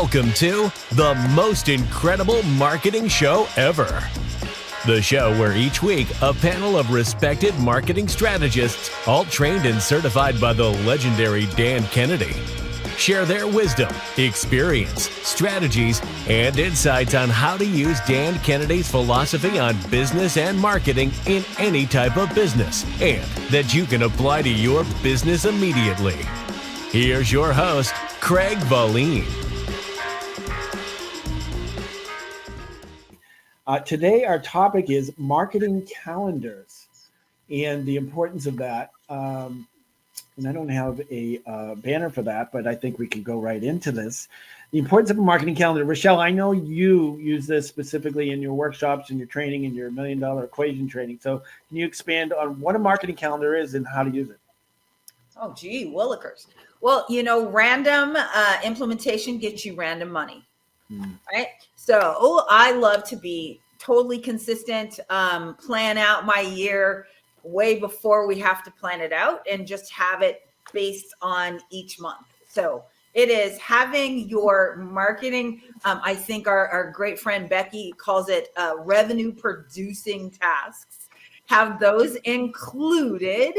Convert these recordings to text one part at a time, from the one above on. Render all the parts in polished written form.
Welcome to the most incredible marketing show ever. The show where each week a panel of respected marketing strategists, all trained and certified by the legendary Dan Kennedy, share their wisdom, experience, strategies, and insights on how to use Dan Kennedy's philosophy on business and marketing in any type of business, and that you can apply to your business immediately. Here's your host, Craig Valine. Today, our topic is marketing calendars and the importance of that. And I don't have a banner for that, but I think we can go right into this. The importance of a marketing calendar. Richelle, I know you use this specifically in your workshops and your training and your $1 Million Equation training. So can you expand on what a marketing calendar is and how to use it? Oh, gee, willikers. Well, random implementation gets you random money, right? So I love to be totally consistent, plan out my year way before we have to plan it out and just have it based on each month. So it is having your marketing. I think our great friend Becky calls it revenue producing tasks. Have those included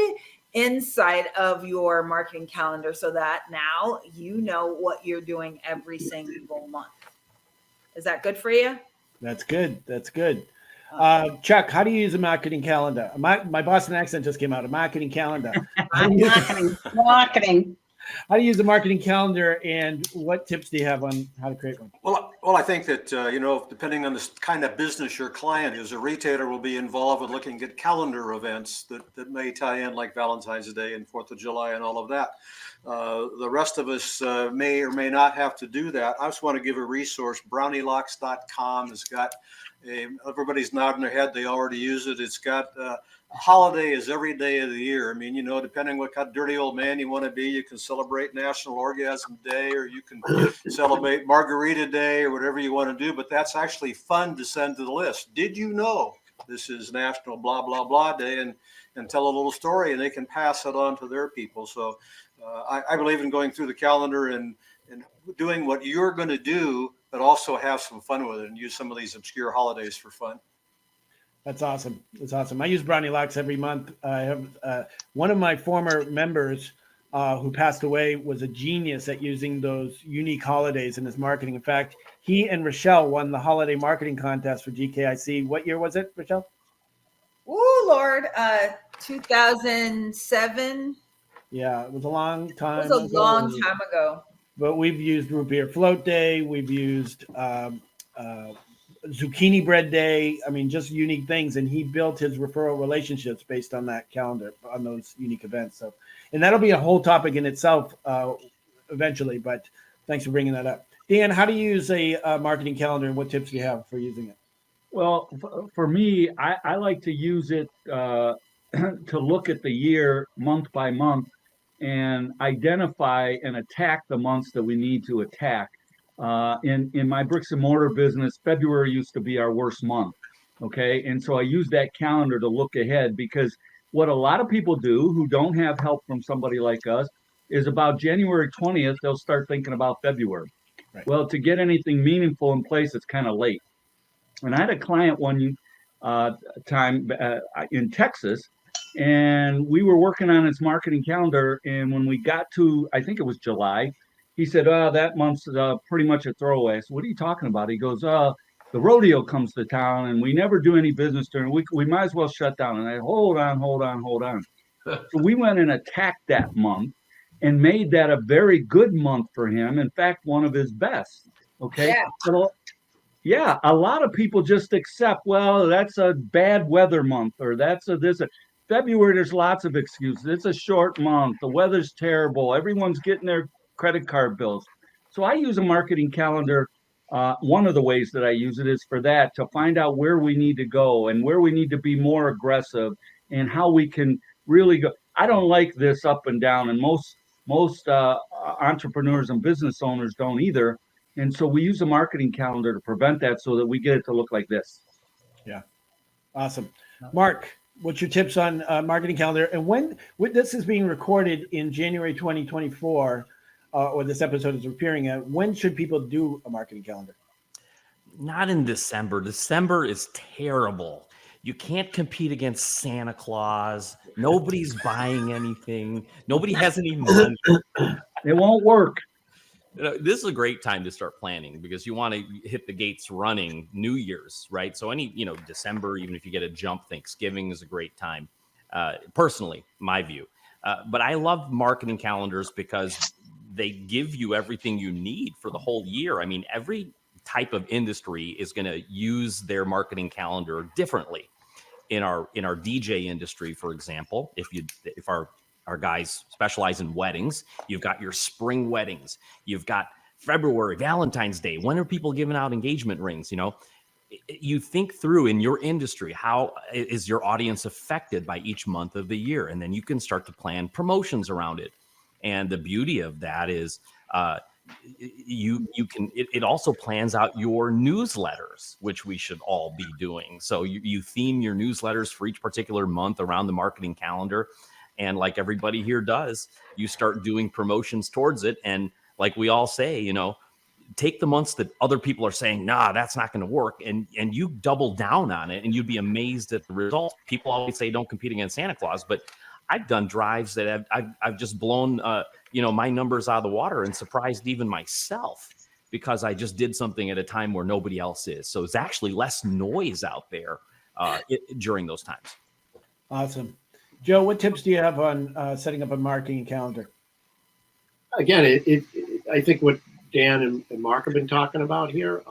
inside of your marketing calendar so that now you know what you're doing every single month. Is that good for you? That's good. That's good. Chuck, how do you use a marketing calendar? My Boston accent just came out. A marketing calendar. Marketing. How do you use a marketing calendar, and what tips do you have on how to create one? Well, I think that, depending on the kind of business your client is, a retailer will be involved with looking at calendar events that may tie in, like Valentine's Day and 4th of July and all of that. The rest of us may or may not have to do that. I just want to give a resource. Brownylocks.com has got everybody's nodding their head. They already use it. It's got a holiday is every day of the year. I mean, depending what kind of dirty old man you want to be, you can celebrate National Orgasm Day, or you can celebrate Margarita Day, or whatever you want to do. But that's actually fun to send to the list. Did you know this is National blah, blah, blah day, and tell a little story, and they can pass it on to their people. So I believe in going through the calendar and doing what you're going to do, but also have some fun with it and use some of these obscure holidays for fun. That's awesome. That's awesome. I use Brownie Locks every month. I have one of my former members who passed away was a genius at using those unique holidays in his marketing. In fact, he and Richelle won the holiday marketing contest for GKIC. What year was it, Richelle? Oh, Lord, 2007. Yeah, it was a long time. It was a long time ago. But we've used Root Beer Float Day. We've used Zucchini Bread Day. I mean, just unique things. And he built his referral relationships based on that calendar, on those unique events. So, and that'll be a whole topic in itself eventually. But thanks for bringing that up. Dan, how do you use a marketing calendar, and what tips do you have for using it? Well, for me, I like to use it to look at the year month by month and identify and attack the months that we need to attack. In my bricks and mortar business, February used to be our worst month. Okay. And so I use that calendar to look ahead, because what a lot of people do who don't have help from somebody like us is about January 20th, they'll start thinking about February. Right. Well, to get anything meaningful in place, it's kind of late. And I had a client one time in Texas, and we were working on his marketing calendar. And when we got to, I think it was July, he said, that month's pretty much a throwaway. I said, what are you talking about? He goes, the rodeo comes to town and we never do any business during the week. We might as well shut down. And I hold on. So we went and attacked that month and made that a very good month for him. In fact, one of his best. Okay. Yeah. So, yeah, a lot of people just accept, well, that's a bad weather month, or that's this. February, there's lots of excuses. It's a short month. The weather's terrible. Everyone's getting their credit card bills. So I use a marketing calendar. One of the ways that I use it is for that, to find out where we need to go and where we need to be more aggressive and how we can really go. I don't like this up and down, and most entrepreneurs and business owners don't either. And so we use a marketing calendar to prevent that, so that we get it to look like this. Yeah. Awesome. Mark, what's your tips on marketing calendar? And when this is being recorded in January 2024, or this episode is appearing at, when should people do a marketing calendar? Not in December. December is terrible. You can't compete against Santa Claus. Nobody's buying anything. Nobody has any money. It won't work. This is a great time to start planning because you want to hit the gates running New Year's, right? So December, even if you get a jump, Thanksgiving is a great time. Personally, my view. But I love marketing calendars because they give you everything you need for the whole year. I mean, every type of industry is going to use their marketing calendar differently. In our DJ industry, for example, if our guys specialize in weddings, you've got your spring weddings, you've got February, Valentine's Day. When are people giving out engagement rings? You think through in your industry, how is your audience affected by each month of the year? And then you can start to plan promotions around it. And the beauty of that is it also plans out your newsletters, which we should all be doing. So you theme your newsletters for each particular month around the marketing calendar. And like everybody here does, you start doing promotions towards it. And like we all say, take the months that other people are saying, nah, that's not going to work. And you double down on it and you'd be amazed at the results. People always say don't compete against Santa Claus, but I've done drives that I've just blown, my numbers out of the water and surprised even myself because I just did something at a time where nobody else is. So it's actually less noise out there during those times. Awesome. Joe, what tips do you have on setting up a marketing calendar? Again, I think what Dan and Mark have been talking about here,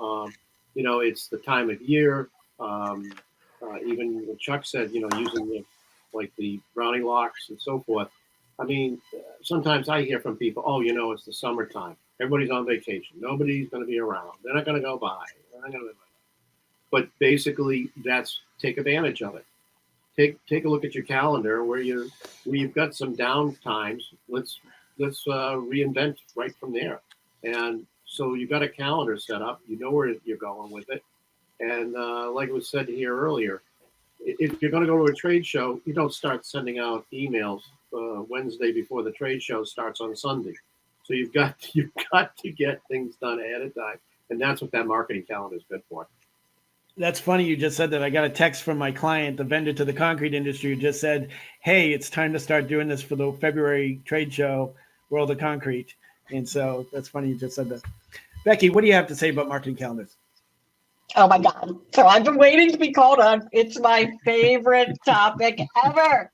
it's the time of year. Even what Chuck said, using the brownie locks and so forth. I mean, sometimes I hear from people, it's the summertime. Everybody's on vacation. Nobody's going to be around. They're not going to go by. But basically, take advantage of it. Take a look at your calendar where you've got some down times. Let's reinvent right from there. And so you've got a calendar set up. You know where you're going with it. And like it was said here earlier, if you're going to go to a trade show, you don't start sending out emails Wednesday before the trade show starts on Sunday. So you've got to get things done ahead of time, and that's what that marketing calendar is good for. That's funny you just said that. I got a text from my client, the vendor to the concrete industry, who just said, hey, it's time to start doing this for the February trade show, World of Concrete. And so that's funny you just said that. Becky, what do you have to say about marketing calendars? Oh my God. So I've been waiting to be called on. It's my favorite topic ever.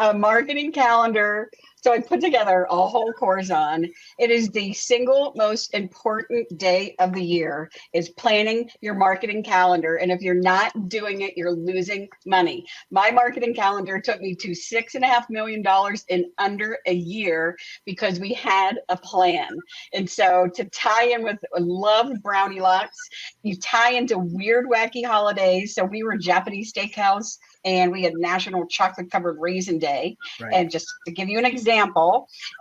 A marketing calendar. So I put together a whole course on. It is the single most important day of the year is planning your marketing calendar. And if you're not doing it, you're losing money. My marketing calendar took me to $6.5 million in under a year because we had a plan. And so to tie in with love brownie locks, you tie into weird, wacky holidays. So we were Japanese steakhouse and we had National Chocolate Covered Raisin Day. Right. And just to give you an example,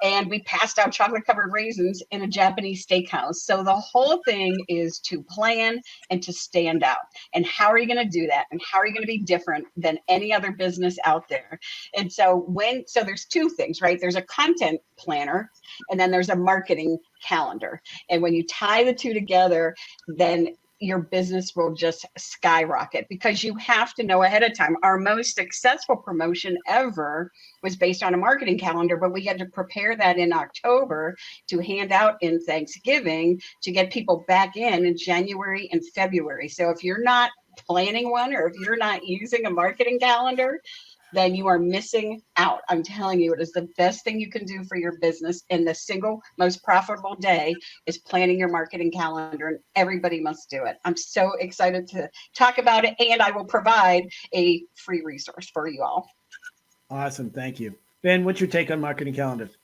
and we passed out chocolate covered raisins in a Japanese steakhouse. So the whole thing is to plan and to stand out. And how are you going to do that? And how are you going to be different than any other business out there? And so there's two things, right? There's a content planner and then there's a marketing calendar. And when you tie the two together, then your business will just skyrocket because you have to know ahead of time. Our most successful promotion ever was based on a marketing calendar, but we had to prepare that in October to hand out in Thanksgiving to get people back in January and February. So if you're not planning one or if you're not using a marketing calendar, then you are missing out. I'm telling you, it is the best thing you can do for your business. And the single most profitable day is planning your marketing calendar, and everybody must do it. I'm so excited to talk about it, and I will provide a free resource for you all. Awesome. Thank you. Ben, what's your take on marketing calendars?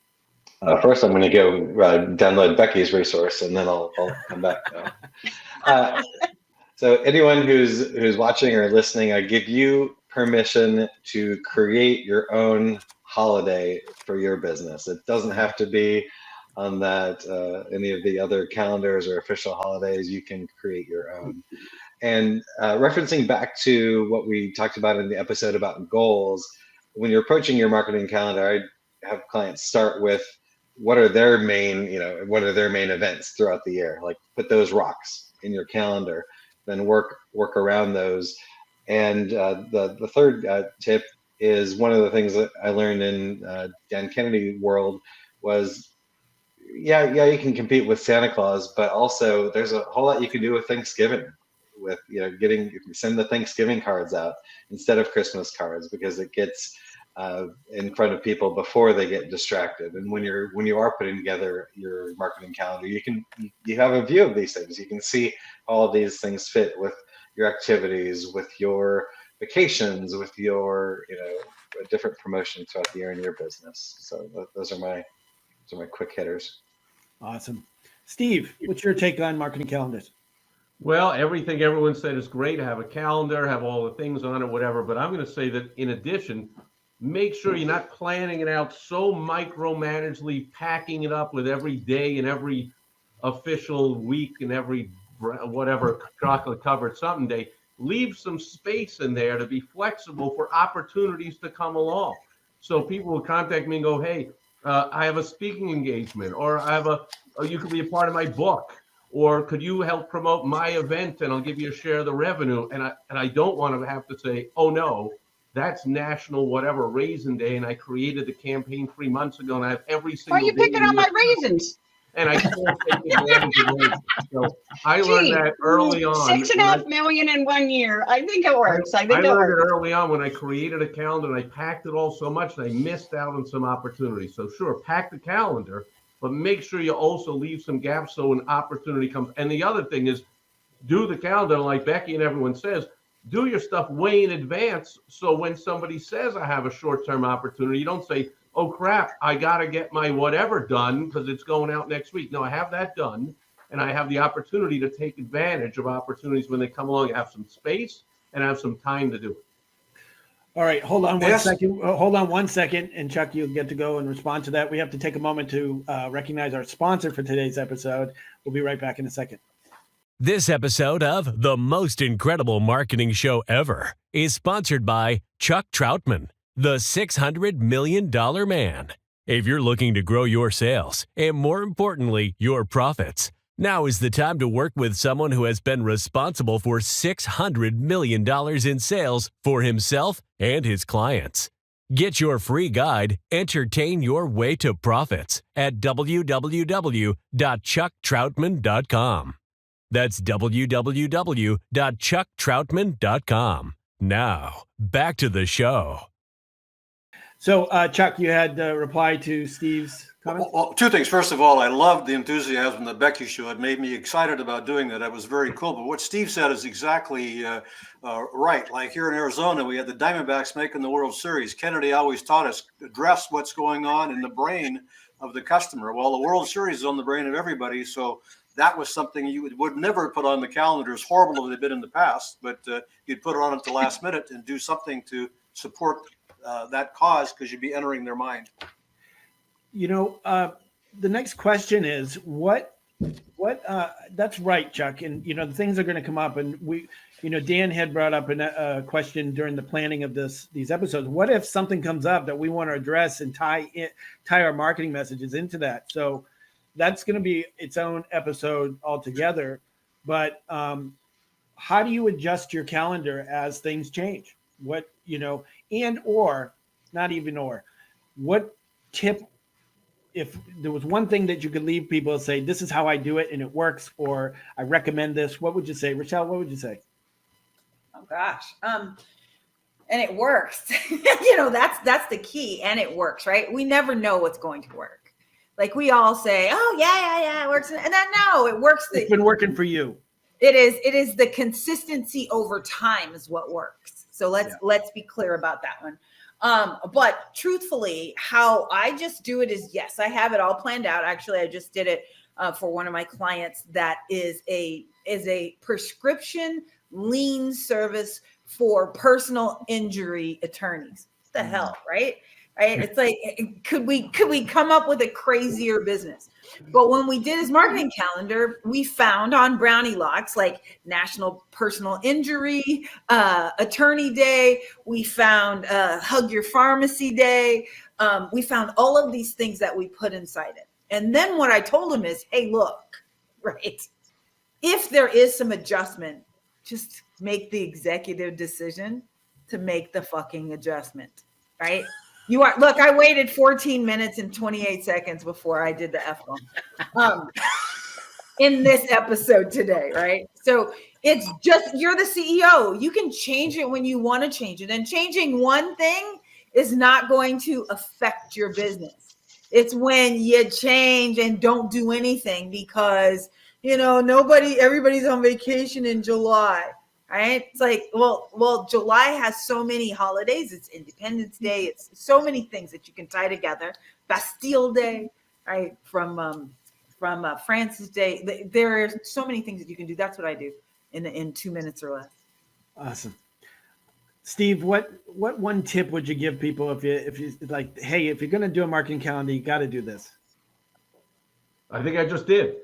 First, I'm going to go download Becky's resource, and then I'll come back. So anyone who's watching or listening, I give you permission to create your own holiday for your business. It doesn't have to be on that any of the other calendars or official holidays. You can create your own. And referencing back to what we talked about in the episode about goals, when you're approaching your marketing calendar, I have clients start with what are their main, what are their main events throughout the year? Like put those rocks in your calendar, then work around those. And the third tip is one of the things that I learned in Dan Kennedy world was, yeah, you can compete with Santa Claus, but also there's a whole lot you can do with Thanksgiving, with send the Thanksgiving cards out instead of Christmas cards, because it gets in front of people before they get distracted. And when you are putting together your marketing calendar, you have a view of these things. You can see all of these things fit with your activities, with your vacations, with your different promotions throughout the year in your business. So those are my quick hitters. Awesome. Steve, what's your take on marketing calendars? Well, everything everyone said is great. Have a calendar, have all the things on it, whatever. But I'm going to say that in addition, make sure you're not planning it out so micromanagedly, packing it up with every day and every official week and every whatever chocolate covered something day. Leave some space in there to be flexible for opportunities to come along. So people will contact me and go, hey, I have a speaking engagement, or you could be a part of my book, or could you help promote my event and I'll give you a share of the revenue. And I don't want to have to say, oh no, that's National whatever Raisin Day, and I created the campaign 3 months ago, and I have every single. Why are you picking on my raisins? And I can't take advantage of it. So I learned that early on. $6.5 million in 1 year. I think it works. I learned it early on when I created a calendar, and I packed it all so much that I missed out on some opportunities. So sure, pack the calendar, but make sure you also leave some gaps so an opportunity comes. And the other thing is, do the calendar like Becky and everyone says. Do your stuff way in advance, so when somebody says I have a short-term opportunity, you don't say, oh crap, I got to get my whatever done because it's going out next week. No, I have that done, and I have the opportunity to take advantage of opportunities when they come along. I have some space and I have some time to do it. All right, hold on one second. Hold on 1 second, and Chuck, you'll get to go and respond to that. We have to take a moment to recognize our sponsor for today's episode. We'll be right back in a second. This episode of The Most Incredible Marketing Show Ever is sponsored by Chuck Trautman, the $600 million man. If you're looking to grow your sales and, more importantly, your profits, now is the time to work with someone who has been responsible for $600 million in sales for himself and his clients. Get your free guide, Entertain Your Way to Profits, at www.chucktrautman.com. That's www.chucktrautman.com. Now, back to the show. So, Chuck, you had a reply to Steve's comment? Well, two things. First of all, I loved the enthusiasm that Becky showed. It made me excited about doing that. That was very cool. But what Steve said is exactly right. Like here in Arizona, we had the Diamondbacks making the World Series. Kennedy always taught us to address what's going on in the brain of the customer. Well, the World Series is on the brain of everybody. So that was something you would never put on the calendar, as horrible as they've been in the past. But you'd put it on at the last minute and do something to support that cause, because you'd be entering their mind. The next question is what that's right, Chuck. And, the things are going to come up, and Dan had brought up a question during the planning of these episodes. What if something comes up that we want to address and tie our marketing messages into that? So that's going to be its own episode altogether. But how do you adjust your calendar as things change? What what tip, if there was one thing that you could leave people and say, this is how I do it and it works, or I recommend this, what would you say? Richelle, what would you say? Oh gosh. And it works. That's the key. And it works, right? We never know what's going to work. Like we all say, oh yeah, it works. And then no, it works. It's been working for you. It is the consistency over time is what works. So let's be clear about that one. But truthfully, how I just do it is, yes, I have it all planned out. Actually, I just did it for one of my clients that is a prescription lien service for personal injury attorneys. What the hell, right? It's like, could we come up with a crazier business? But when we did his marketing calendar, we found on Brownie Locks, like National Personal Injury Attorney Day. We found Hug Your Pharmacy Day. We found all of these things that we put inside it. And then what I told him is, hey, look, right? If there is some adjustment, just make the executive decision to make the fucking adjustment, right? Look, I waited 14 minutes and 28 seconds before I did the F-bomb in this episode today, right? So it's just, you're the CEO. You can change it when you want to change it. And changing one thing is not going to affect your business. It's when you change and don't do anything because, everybody's on vacation in July. Right? It's like, well, July has so many holidays. It's Independence Day. It's so many things that you can tie together. Bastille Day, right? From Francis Day. There are so many things that you can do. That's what I do in 2 minutes or less. Awesome. Steve, what one tip would you give people if you like, hey, if you're going to do a marketing calendar, you got to do this? I think I just did.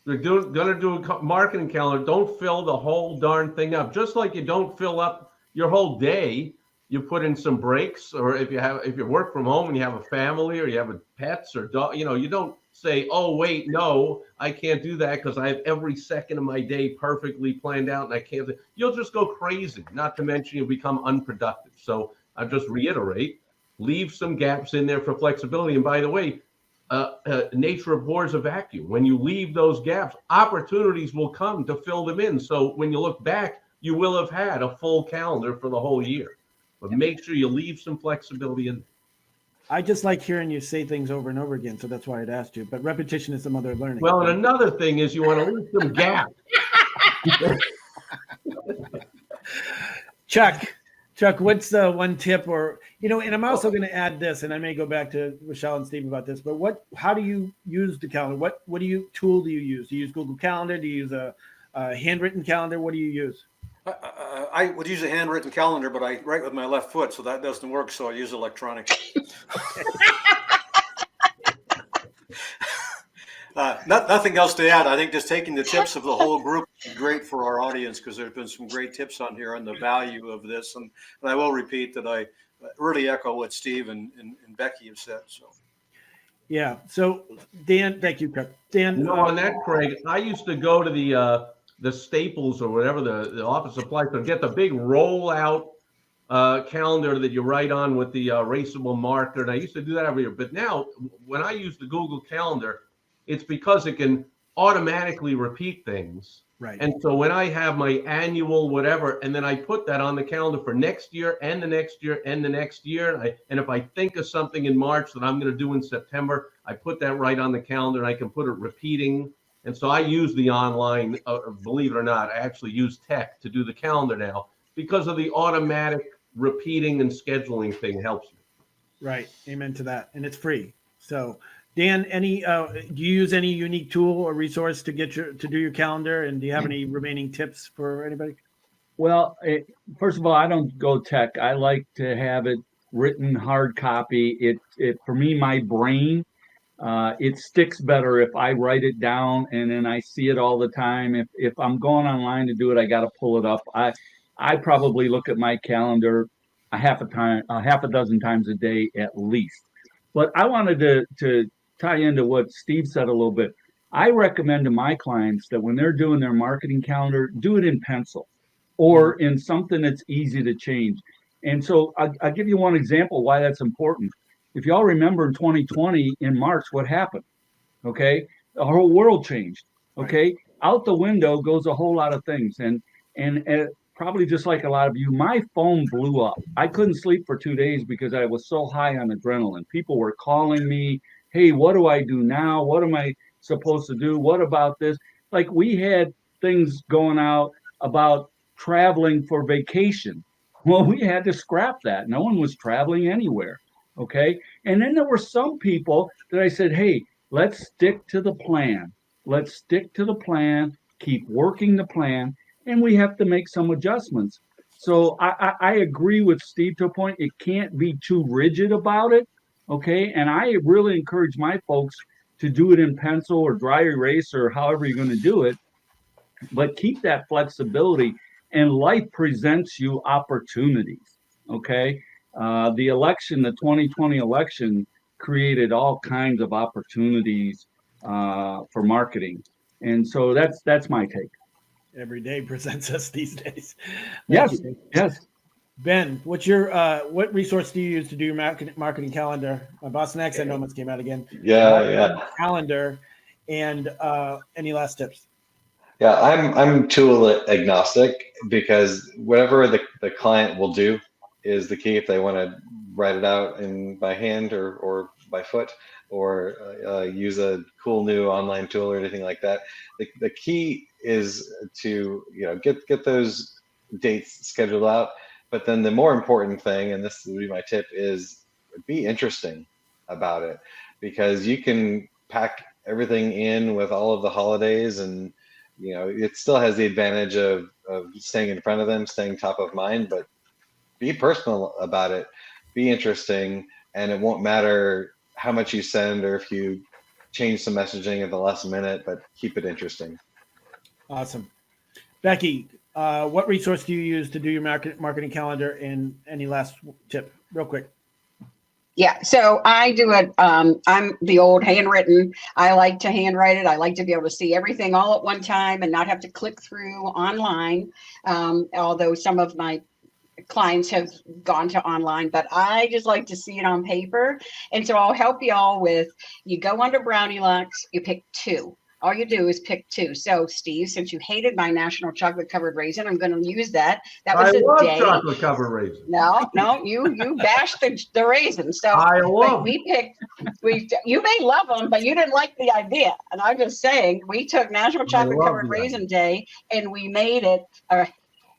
You're going to do a marketing calendar. Don't fill the whole darn thing up. Just like you don't fill up your whole day, you put in some breaks. Or if you work from home and you have a family or you have pets or dog, you don't say, oh, wait, no, I can't do that because I have every second of my day perfectly planned out and I can't. You'll just go crazy, not to mention you'll become unproductive. So I just reiterate, leave some gaps in there for flexibility. And by the way, nature abhors a vacuum. When you leave those gaps, opportunities will come to fill them in. So when you look back, you will have had a full calendar for the whole year. But make sure you leave some flexibility in. I just like hearing you say things over and over again, so that's why I'd asked you. But repetition is the mother of learning. Well, and another thing is you want to leave some gaps. Chuck, what's the one tip and I'm also going to add this, and I may go back to Richelle and Steve about this, but how do you use the calendar? What tool do you use? Do you use Google Calendar? Do you use a handwritten calendar? What do you use? I would use a handwritten calendar, but I write with my left foot, so that doesn't work. So I use electronic. Nothing else to add. I think just taking the tips of the whole group is great for our audience because there's been some great tips on here on the value of this. And I will repeat that I really echo what Steve and Becky have said. So. Yeah. So Dan, thank you, Craig. Dan. On that, Craig, I used to go to the Staples or whatever the office supply store, get the big rollout calendar that you write on with the erasable marker. And I used to do that every year. But now when I use the Google Calendar, it's because it can automatically repeat things. Right. And so when I have my annual whatever, and then I put that on the calendar for next year and the next year and the next year. And if I think of something in March that I'm going to do in September, I put that right on the calendar and I can put it repeating. And so I use the online, believe it or not, I actually use tech to do the calendar now because of the automatic repeating and scheduling thing helps me. Right. Amen to that. And it's free. So Dan, do you use any unique tool or resource to do your calendar? And do you have any remaining tips for anybody? Well, first of all, I don't go tech. I like to have it written hard copy. It for me, my brain, it sticks better if I write it down and then I see it all the time. If I'm going online to do it, I got to pull it up. I probably look at my calendar a half a dozen times a day at least. But I wanted to tie into what Steve said a little bit. I recommend to my clients that when they're doing their marketing calendar, do it in pencil or in something that's easy to change. And so I'll give you one example why that's important. If y'all remember in 2020, in March, what happened? Okay. The whole world changed. Okay. Right. Out the window goes a whole lot of things. And probably just like a lot of you, my phone blew up. I couldn't sleep for 2 days because I was so high on adrenaline. People were calling me, hey, what do I do now? What am I supposed to do? What about this? Like we had things going out about traveling for vacation. Well, we had to scrap that. No one was traveling anywhere. Okay. And then there were some people that I said, hey, let's stick to the plan. Let's stick to the plan, keep working the plan, and we have to make some adjustments. So I agree with Steve to a point. It can't be too rigid about it. Okay. And I really encourage my folks to do it in pencil or dry erase or however you're going to do it, but keep that flexibility. And life presents you opportunities. Okay. The 2020 election created all kinds of opportunities for marketing. And so that's my take. Every day presents us these days. Yes, yes. Ben, what's your what resource do you use to do your marketing calendar? Boston accent almost came out again. Yeah. Calendar, and any last tips? Yeah, I'm tool agnostic because whatever the client will do is the key. If they want to write it out in by hand or by foot or use a cool new online tool or anything like that, the key is to get those dates scheduled out. But then the more important thing, and this would be my tip, is be interesting about it, because you can pack everything in with all of the holidays, and it still has the advantage of staying in front of them, staying top of mind, but be personal about it, be interesting, and it won't matter how much you send or if you change some messaging at the last minute, but keep it interesting. Awesome. Becky, what resource do you use to do your marketing calendar, and any last tip real quick? Yeah, so I do it. I'm the old handwritten. I like to handwrite it. I like to be able to see everything all at one time and not have to click through online. Although some of my clients have gone to online, but I just like to see it on paper. And so I'll help you all with, you go under Brownie Lux, you pick 2. All you do is pick 2. So, Steve, since you hated my National Chocolate Covered Raisin, I'm going to use that. That was I a love day. chocolate covered raisin. No, you bashed the raisins. So I love. You may love them, but you didn't like the idea. And I'm just saying, we took National Chocolate Covered Raisin Day and we made it a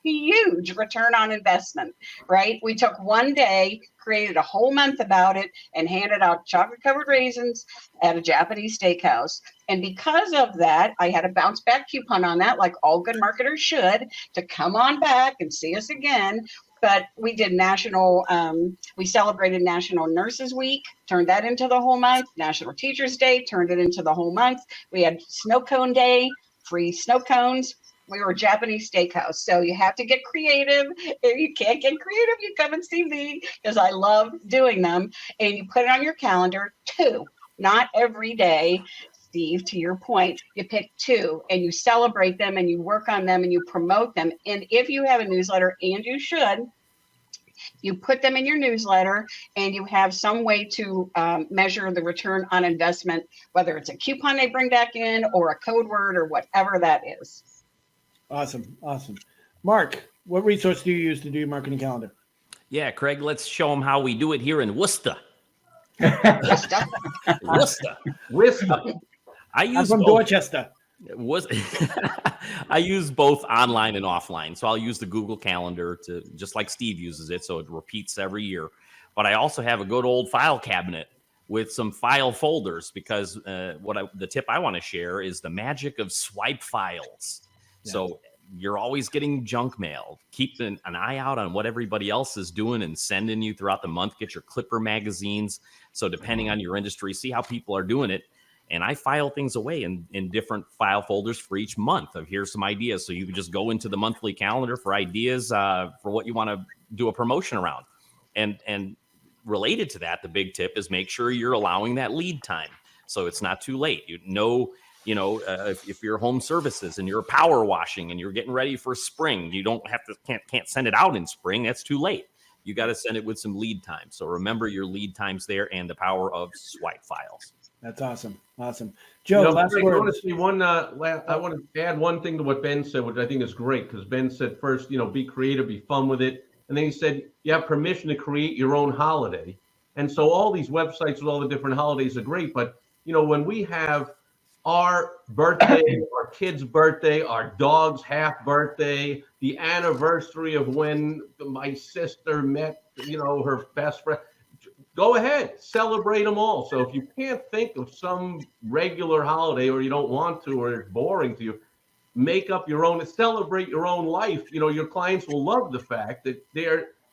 huge return on investment, right? We took one day, created a whole month about it, and handed out chocolate covered raisins at a Japanese steakhouse. And because of that, I had a bounce back coupon on that, like all good marketers should, to come on back and see us again. But we did we celebrated National Nurses Week, turned that into the whole month. National Teachers Day, turned it into the whole month. We had Snow Cone Day, free snow cones. We were a Japanese steakhouse. So you have to get creative. If you can't get creative, you come and see me, because I love doing them. And you put it on your calendar, 2, not every day. Steve, to your point, you pick 2 and you celebrate them and you work on them and you promote them. And if you have a newsletter, and you should, you put them in your newsletter and you have some way to measure the return on investment, whether it's a coupon they bring back in or a code word or whatever that is. Awesome. Mark, what resource do you use to do your marketing calendar? Yeah, Craig, let's show them how we do it here in Worcester. Worcester. I'm from Dorchester. I use both online and offline. So I'll use the Google Calendar to, just like Steve uses it, so it repeats every year. But I also have a good old file cabinet with some file folders, because the tip I want to share is the magic of swipe files. Yeah. So you're always getting junk mail. Keep an eye out on what everybody else is doing and sending you throughout the month. Get your Clipper magazines. So depending on your industry, see how people are doing it. And I file things away in different file folders for each month of here's some ideas. So you can just go into the monthly calendar for ideas for what you want to do a promotion around. And related to that, the big tip is make sure you're allowing that lead time. So it's not too late. If you're home services and you're power washing and you're getting ready for spring, you can't send it out in spring. That's too late. You got to send it with some lead time. So remember your lead times there and the power of swipe files. That's awesome. Joe, last word. I want to add one thing to what Ben said, which I think is great, because Ben said first, be creative, be fun with it. And then he said, you have permission to create your own holiday. And so all these websites with all the different holidays are great. But, when we have our birthday, our kid's birthday, our dog's half birthday, the anniversary of when my sister met, her best friend, go ahead, celebrate them all. So if you can't think of some regular holiday, or you don't want to, or it's boring to you, make up your own, celebrate your own life. Your clients will love the fact that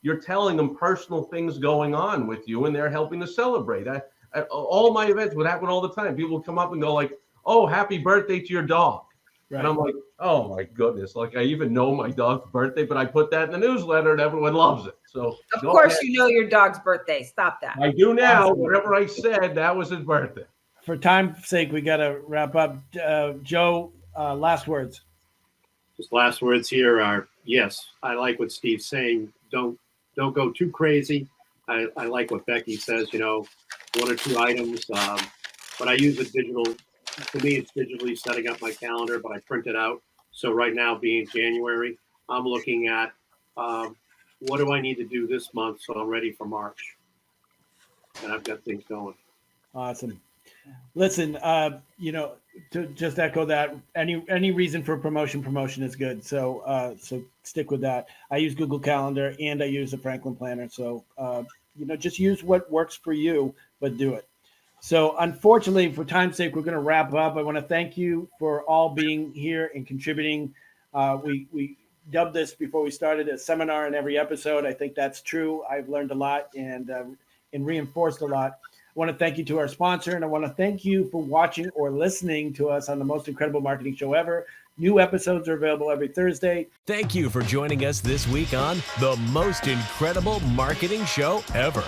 you're telling them personal things going on with you, and they're helping to celebrate. At all my events would happen all the time. People would come up and go like, "Oh, happy birthday to your dog." Right. And I'm like, oh my goodness. Like, I even know my dog's birthday, but I put that in the newsletter and everyone loves it. So of course you know your dog's birthday. Stop that. I do now. Whatever I said, that was his birthday. for time's sake, we got to wrap up. Joe, last words. Just last words here are, yes, I like what Steve's saying. Don't go too crazy. I like what Becky says, you know, 1 or 2 items. But I use a digital, to me, it's digitally setting up my calendar, but I print it out. So right now, being January, I'm looking at what do I need to do this month so I'm ready for March. And I've got things going. Awesome. Listen, you know, to just echo that, any reason for promotion is good. So so stick with that. I use Google Calendar and I use a Franklin Planner. So you know, just use what works for you, but do it. So unfortunately, for time's sake, we're going to wrap up. I want to thank you for all being here and contributing. We dubbed this before we started a seminar in every episode. I think that's true. I've learned a lot and reinforced a lot. I want to thank you to our sponsor, and I want to thank you for watching or listening to us on the most incredible marketing show ever. New episodes are available every Thursday. Thank you for joining us this week on the most incredible marketing show ever.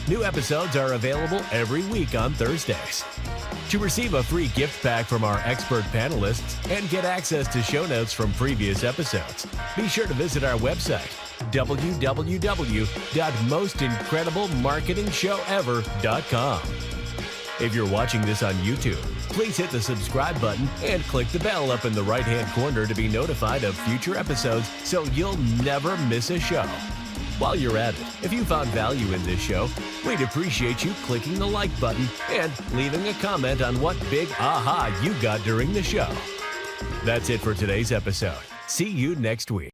New episodes are available every week on Thursdays. To receive a free gift pack from our expert panelists and get access to show notes from previous episodes, be sure to visit our website, www.mostincrediblemarketingshowever.com. If you're watching this on YouTube, please hit the subscribe button and click the bell up in the right-hand corner to be notified of future episodes so you'll never miss a show. While you're at it, if you found value in this show, we'd appreciate you clicking the like button and leaving a comment on what big aha you got during the show. That's it for today's episode. See you next week.